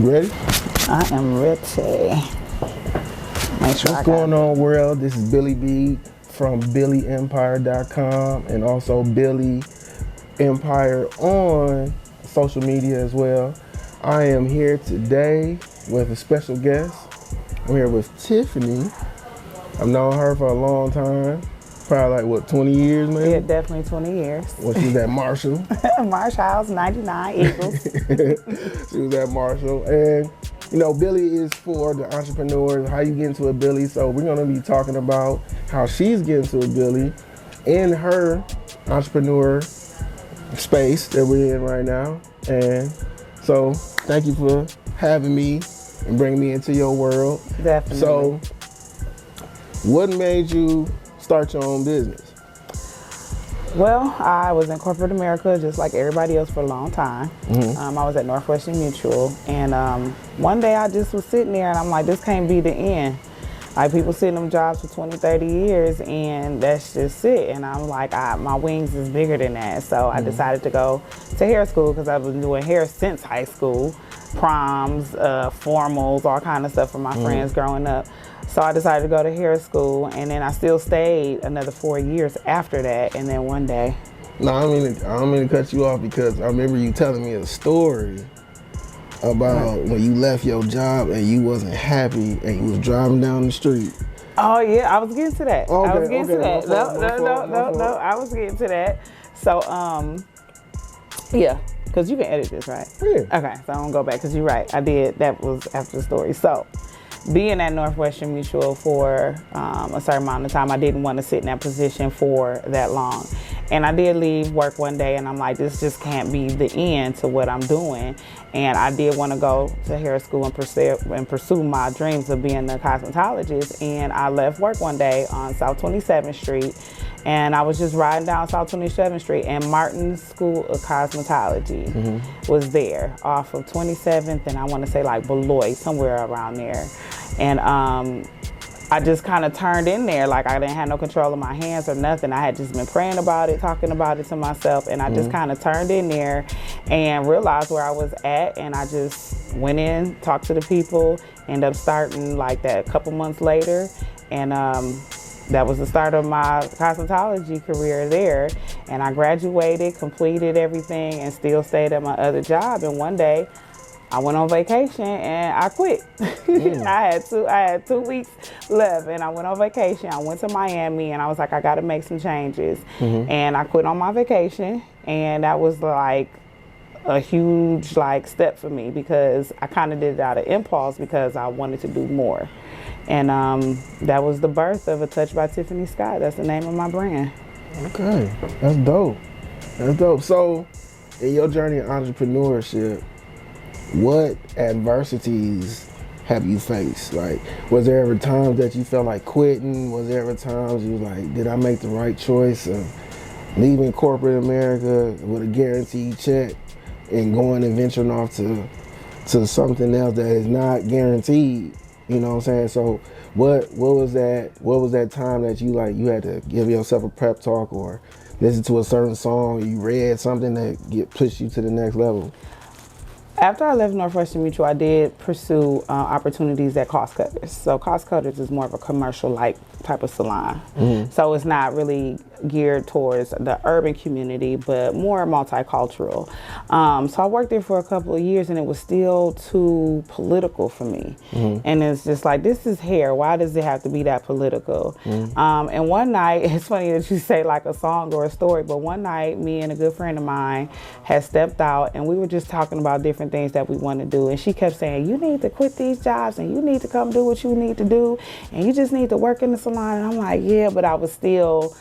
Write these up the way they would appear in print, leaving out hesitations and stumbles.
You ready? I am ready. Make sure What's going on, world? This is Billy B from BilleeEmpire.com and also Billee Empire on social media as well. I am here today with a special guest. I'm here with Tiffany. I've known her for a long time. Probably like, 20 years, man? Yeah, definitely 20 years. Well, she was at Marshall. Marsh House, 99 Eagles. She was at Marshall. And, you know, Billee is for the entrepreneurs, how you get into a Billee. So we're going to be talking about how she's getting to a Billee in her entrepreneur space that we're in right now. And so thank you for having me and bringing me into your world. Definitely. So what made you start your own business? Well, I was in corporate America just like everybody else for a long time. I was at Northwestern Mutual, and one day I just was sitting there and I'm like, this can't be the end. Like, people sit in them jobs for 20, 30 years and that's just it. And I'm like, my wings is bigger than that. So I decided to go to hair school because I've been doing hair since high school, proms, formals, all kind of stuff for my friends growing up. So I decided to go to hair school, and then I still stayed another 4 years after that. And then one day, No, I don't mean to cut you off, because I remember you telling me a story about when you left your job and you wasn't happy and you was driving down the street. oh yeah, I was getting to that. Okay, I was getting to okay, that. my fault. I was getting to that. So yeah, because you can edit this, right? Yeah. Okay, so I'm gonna go back because you're right. I did. That was after the story. So, being at Northwestern Mutual for a certain amount of time, I didn't want to sit in that position for that long. And I did leave work one day, and I'm like, this just can't be the end to what I'm doing. And I did want to go to hair school and pursue my dreams of being a cosmetologist. And I left work one day on South 27th Street, and I was just riding down South 27th Street, and Martin's School of Cosmetology was there off of 27th, and I want to say like Beloit, somewhere around there. And I just kind of turned in there, like I didn't have no control of my hands or nothing. I had just been praying about it, talking about it to myself, and I just kind of turned in there and realized where I was at, and I just went in, talked to the people, ended up starting like that a couple months later, and that was the start of my cosmetology career there. And I graduated, completed everything, and still stayed at my other job. And one day, I went on vacation and I quit. I had 2 weeks left, and I went on vacation. I went to Miami, and I was like, I got to make some changes. And I quit on my vacation, and that was like a huge step for me, because I kind of did it out of impulse because I wanted to do more. And that was the birth of A Touch by Tiffany Scott. That's the name of my brand. Okay, that's dope. That's dope. So, in your journey of entrepreneurship, what adversities have you faced? Like, was there ever times that you felt like quitting? Was there ever times you was like, did I make the right choice of leaving corporate America with a guaranteed check and going and venturing off to something else that is not guaranteed? You know what I'm saying? So what was that time that you had to give yourself a pep talk or listen to a certain song, or you read something that pushed you to the next level? After I left Northwestern Mutual, I did pursue opportunities at Cost Cutters. So Cost Cutters is more of a commercial-like type of salon. So it's not really geared towards the urban community, but more multicultural. So I worked there for a couple of years, and it was still too political for me. And it's just like, this is hair. Why does it have to be that political? And one night, it's funny that you say like a song or a story, but one night, me and a good friend of mine had stepped out, and we were just talking about different things that we want to do. And she kept saying, you need to quit these jobs, and you need to come do what you need to do, and you just need to work in the salon. And I'm like, yeah, but I was still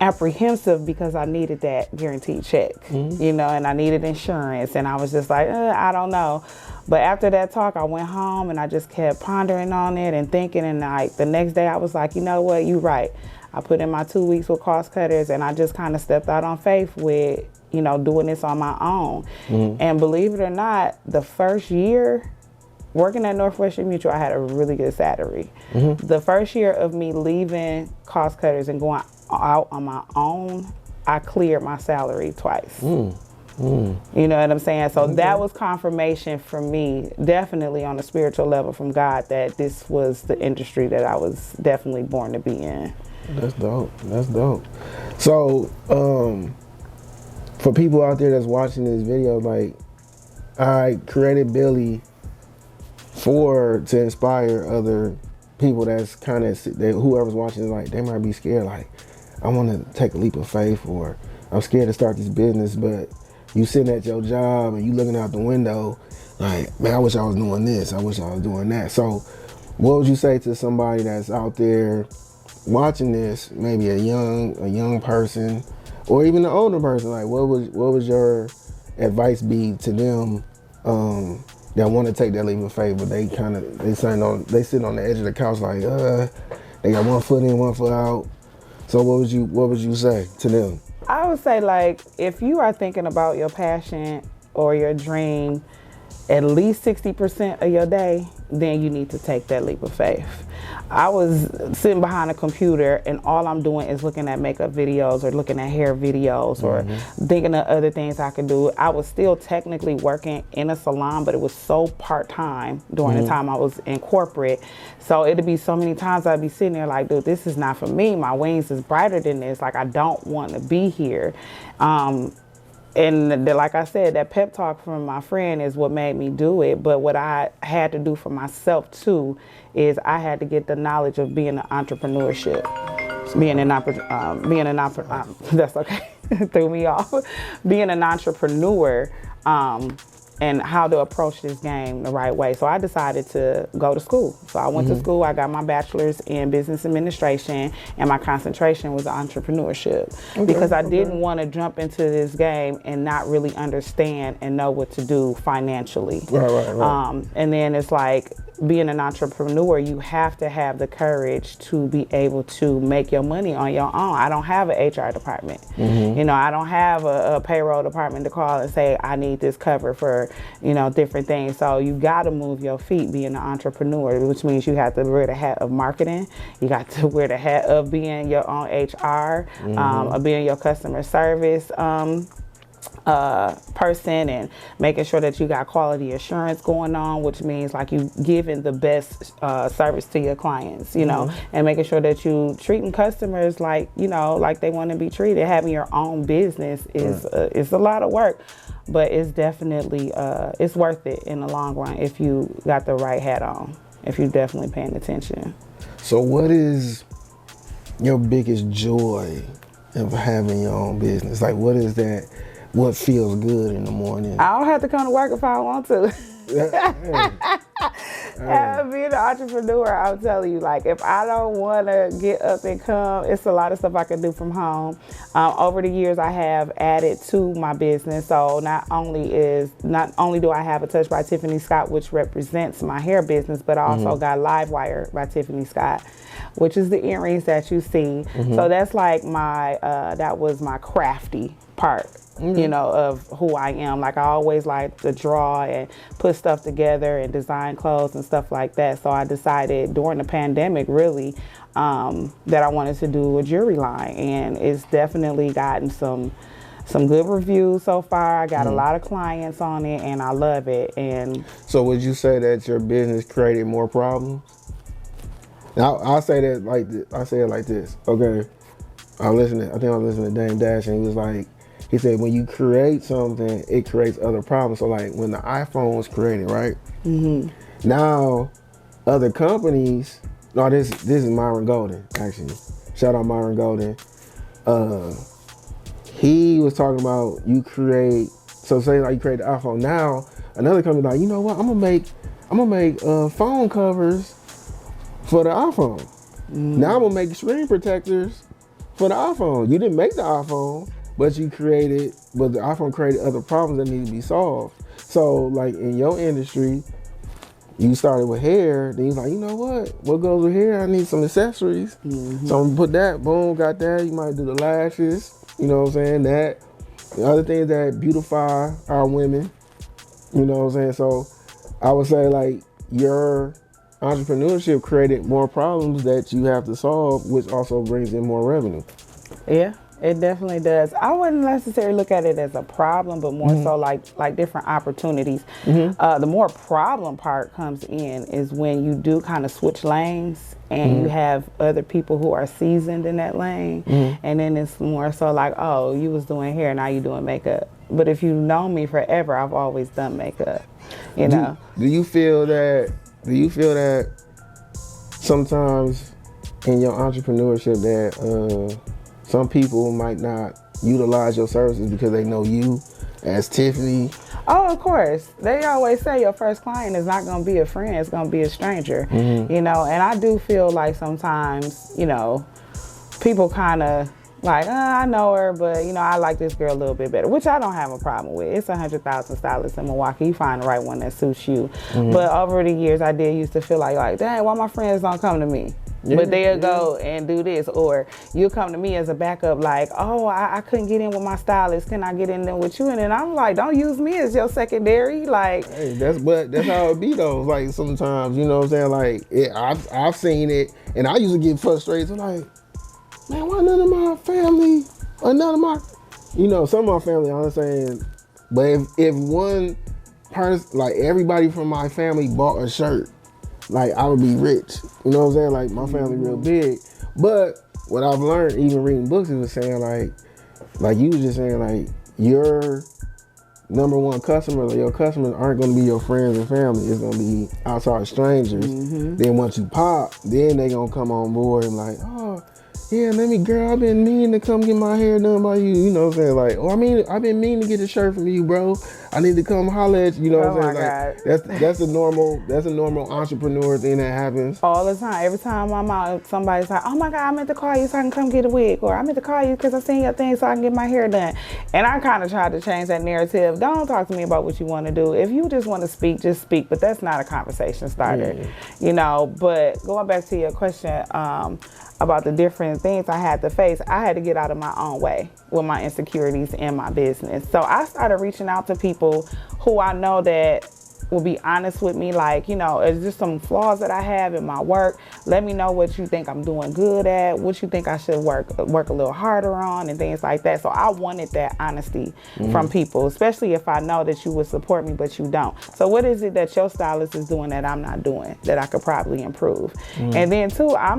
apprehensive because I needed that guaranteed check, you know, and I needed insurance, and I was just like, I don't know. But after that talk, I went home and I just kept pondering on it and thinking, and like the next day I was like, you know what, you're right. I put in my 2 weeks with Cost Cutters, and I just kind of stepped out on faith with, you know, doing this on my own. And believe it or not, the first year working at Northwestern Mutual, I had a really good salary. The first year of me leaving Cost Cutters and going out on my own, I cleared my salary twice. You know what I'm saying? So that was confirmation for me, definitely on a spiritual level from God, that this was the industry that I was definitely born to be in. That's dope. That's dope. So, for people out there that's watching this video, like, I created Billee to inspire other people that's kind of, whoever's watching is like, they might be scared, like, I want to take a leap of faith, or I'm scared to start this business, but you sitting at your job and you looking out the window like, man, I wish I was doing this, I wish I was doing that. So what would you say to somebody that's out there watching this, maybe a young person or even an older person? Like, what would your advice be to them that want to take that leap of faith, but they sit on the edge of the couch like, they got one foot in, one foot out. So what would you say to them? I would say, like, if you are thinking about your passion or your dream at least 60% of your day, then you need to take that leap of faith. I was sitting behind a computer and all I'm doing is looking at makeup videos or looking at hair videos or thinking of other things I could do. I was still technically working in a salon, but it was so part-time during the time I was in corporate. So it'd be so many times I'd be sitting there like, dude, this is not for me. My wings is brighter than this. Like, I don't want to be here. And like I said, that pep talk from my friend is what made me do it. But what I had to do for myself too is I had to get the knowledge of being an entrepreneurship, that's okay, threw me off. Being an entrepreneur, and how to approach this game the right way. So I decided to go to school. So I went to school, I got my bachelor's in business administration, and my concentration was entrepreneurship. Because I didn't want to jump into this game and not really understand and know what to do financially. Right. And then it's like, being an entrepreneur, you have to have the courage to be able to make your money on your own. I don't have an HR department. You know, I don't have a payroll department to call and say, I need this cover for, you know, different things. So you got to move your feet being an entrepreneur, which means you have to wear the hat of marketing. You got to wear the hat of being your own HR, of being your customer service person, and making sure that you got quality assurance going on, which means like you giving the best service to your clients, you know, and making sure that you treating customers like, you know, like they want to be treated. Having your own business is it's a lot of work, but it's definitely it's worth it in the long run if you got the right hat on, if you're definitely paying attention. So what is your biggest joy of having your own business? Like, what is that? What feels good in the morning? I don't have to come to work if I don't want to. Being an entrepreneur, I'm telling you, like, if I don't want to get up and come, it's a lot of stuff I can do from home. Over the years, I have added to my business. So not only do I have a Touch by Tiffany Scott, which represents my hair business, but I also got Livewire by Tiffany Scott, which is the earrings that you see. So that's like my, that was my crafty part, you know, of who I am. Like, I always like to draw and put stuff together and design clothes and stuff like that. So I decided during the pandemic, really, that I wanted to do a jewelry line, and it's definitely gotten some good reviews so far. I got a lot of clients on it, and I love it. And so would you say that your business created more problems? Now, I'll say that like this. I say it like this. Okay, I think I was listening to Dame Dash, and he was like, he said, when you create something, it creates other problems. So like when the iPhone was created, right? Now, other companies, this is Myron Golden, actually. Shout out Myron Golden. He was talking about so say like you create the iPhone. Now, another company like, you know what, I'm gonna make phone covers for the iPhone. Now I'm gonna make screen protectors for the iPhone. You didn't make the iPhone, but the iPhone created other problems that need to be solved. So like in your industry, you started with hair, then you're like, you know what goes with hair? I need some accessories. So I'm gonna put that, boom, got that. You might do the lashes, you know what I'm saying? That. The other things that beautify our women, you know what I'm saying? So I would say like your entrepreneurship created more problems that you have to solve, which also brings in more revenue. yeah, It definitely does. I wouldn't necessarily look at it as a problem, but more so like different opportunities. The more problem part comes in is when you do kind of switch lanes and you have other people who are seasoned in that lane, and then it's more so like, oh, you was doing hair, now you doing makeup. But if you know me forever, I've always done makeup. You know. Do you feel that? Do you feel that sometimes in your entrepreneurship that some people might not utilize your services because they know you as Tiffany? Oh, of course. They always say your first client is not going to be a friend, it's going to be a stranger. You know, and I do feel like sometimes, you know, people kind of like, I know her, but, you know, I like this girl a little bit better, which I don't have a problem with. It's 100,000 stylists in Milwaukee. You find the right one that suits you. But over the years, I did used to feel like, dang, why my friends don't come to me? But they'll go and do this, or you'll come to me as a backup, like, oh, I couldn't get in with my stylist. Can I get in there with you? And then I'm like, don't use me as your secondary. Like, hey, that's how it be though. Like sometimes, you know what I'm saying? Like I've seen it, and I used to get frustrated. Like, man, why none of my family or none of my, you know, some of my family, I'm saying, but if one person, like everybody from my family bought a shirt, like I would be rich. You know what I'm saying? Like my family real big. But what I've learned, even reading books, it was saying like you was just saying, like your number one customer, like your customers aren't gonna be your friends and family. It's gonna be outside strangers. Then once you pop, then they gonna come on board and like, oh, yeah, girl, I've been meaning to come get my hair done by you. You know what I'm saying? Like, oh, I've been meaning to get a shirt from you, bro. I need to come holler at you. You know what I'm saying? Like, that's a normal entrepreneur thing that happens all the time. Every time I'm out, somebody's like, oh my God, I meant to call you so I can come get a wig, or I meant to call you because I seen your thing so I can get my hair done. And I kind of tried to change that narrative. Don't talk to me about what you want to do. If you just want to speak, just speak. But that's not a conversation starter, you know. But going back to your question, about the different things I had to face, I had to get out of my own way with my insecurities in my business. So I started reaching out to people who I know that will be honest with me, like, you know, it's just some flaws that I have in my work. Let me know what you think I'm doing good at, what you think I should work a little harder on, and things like that. So I wanted that honesty from people, especially if I know that you would support me, but you don't. So what is it that your stylist is doing that I'm not doing that I could probably improve? And then too, I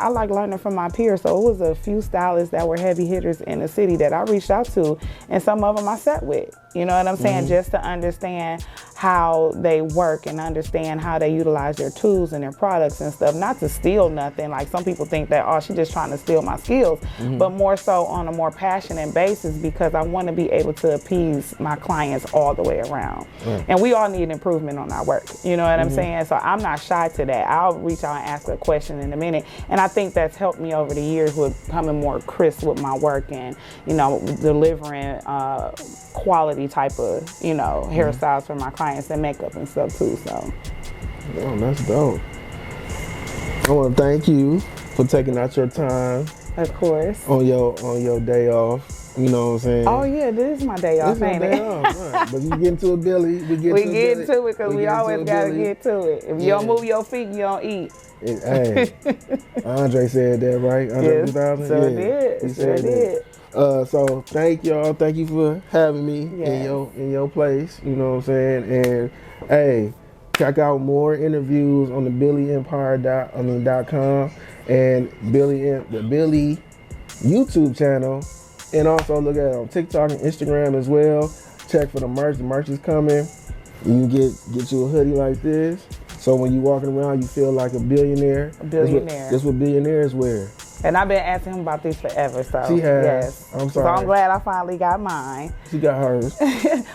like learning from my peers. So it was a few stylists that were heavy hitters in the city that I reached out to, and some of them I sat with. You know what I'm saying? Just to understand how they work and understand how they utilize their tools and their products and stuff. Not to steal nothing. Like some people think that, oh, she's just trying to steal my skills. But more so on a more passionate basis, because I want to be able to appease my clients all the way around. And we all need improvement on our work. You know what I'm saying? So I'm not shy to that. I'll reach out and ask a question in a minute. And I think that's helped me over the years with becoming more crisp with my work and, you know, delivering quality type of, you know, hairstyles for my clients and makeup and stuff too. So that's dope. I want to thank you for taking out your time, of course, on your day off. You know what I'm saying? Oh yeah, this is my day off, ain't it? Right. But you get into a Billee, we get into it because we always gotta get to it. If you don't move your feet, you don't eat. Hey, Andre said that, right? Andre 2000? Sure did. He sure did. So thank y'all. Thank you for having me in your place. You know what I'm saying? And hey, check out more interviews on the BilleeEmpire.com and the Billee YouTube channel, and also look at it on TikTok and Instagram as well. Check for the merch. The merch is coming. You can get you a hoodie like this. So when you're walking around, you feel like a billionaire. That's what billionaires wear. And I've been asking him about these forever, so she has. Yes. I'm sorry. So I'm glad I finally got mine. She got hers.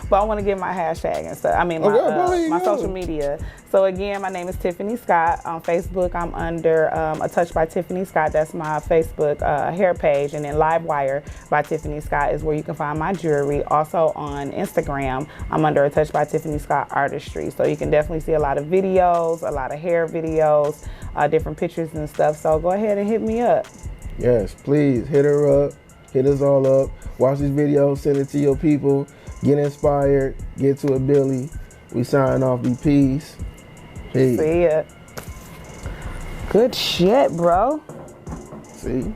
But I want to get my hashtag and stuff. I mean, my social media. So again, my name is Tiffany Scott. On Facebook, I'm under A Touch by Tiffany Scott. That's my Facebook hair page. And then Livewire by Tiffany Scott is where you can find my jewelry. Also on Instagram, I'm under A Touch by Tiffany Scott Artistry. So you can definitely see a lot of videos, a lot of hair videos, different pictures and stuff. So go ahead and hit me up. Yes, please hit her up. Hit us all up. Watch this video. Send it to your people. Get inspired. Get to a Billee. We sign off. Be peace. Peace. See ya. Good shit, bro. See?